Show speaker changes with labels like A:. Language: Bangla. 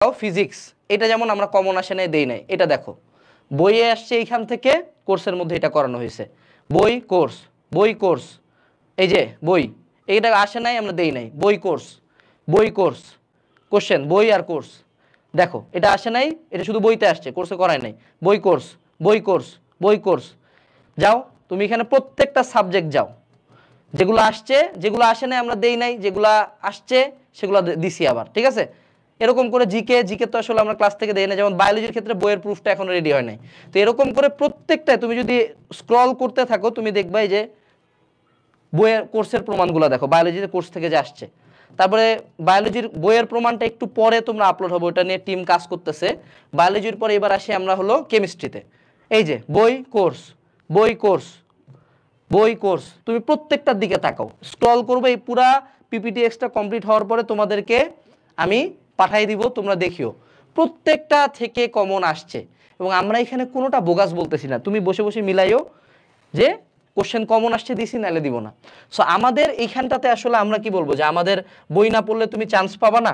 A: ফিজিক্স, এটা যেমন আমরা কমন আসে নাই, দেই নাই। এটা দেখো বইয়ে আসছে এইখান থেকে, কোর্সের মধ্যে এটা করানো হয়েছে। বই কোর্স, বই কোর্স, এই যে বই, এইটা আসে নাই, আমরা দেই নাই। বই কোর্স, বই কোর্স, কোশ্চেন বই আর কোর্স। দেখো এটা আসে নাই, এটা শুধু বইতে আসছে, কোর্সে করায় নাই। বই কোর্স, বই কোর্স, বই কোর্স। যাও তুমি এখানে প্রত্যেকটা সাবজেক্ট যাও, যেগুলো আসছে, যেগুলো আসে নাই আমরা দেই নাই, যেগুলো আসছে সেগুলো দিছি আবার, ঠিক আছে। এরকম করে জিকে, জিকে তো আসলে আমরা ক্লাস থেকে দেই না, যেমন বায়োলজির ক্ষেত্রে বইয়ের প্রুফটা এখনো রেডি হয় নাই। তো এরকম করে প্রত্যেকটায় তুমি যদি স্ক্রল করতে থাকো, তুমি দেখবে যে বইয়ের কোর্সের প্রমাণগুলো দেখো, বায়োলজির কোর্স থেকে যে আসছে। তারপরে বায়োলজির বইয়ের প্রমাণটা একটু পরে তোমরা আপলোড হবে, ওটা নিয়ে টিম কাজ করতেছে। বায়োলজির পরে এবার আসি আমরা হলো কেমিস্ট্রিতে। এই যে বই কোর্স, বই কোর্স, বই কোর্স, তুমি প্রত্যেকটার দিকে তাকাও, স্ক্রল করবে। এই পুরা পিপিটি এক্সটা কমপ্লিট হওয়ার পরে তোমাদেরকে আমি পাঠিয়ে দিব, তোমরা দেখিও প্রত্যেকটা থেকে কমন আসছে। এবং আমরা এখানে কোনোটা বোগাস বলতেছি না, তুমি বসে বসে মিলাইও যে কোশ্চেন কমন আসছে দিছি, নাহলে দিব না। সো আমাদের এইখানটাতে আসলে আমরা কি বলবো, যে আমাদের বই না পড়লে তুমি চান্স পাবা না।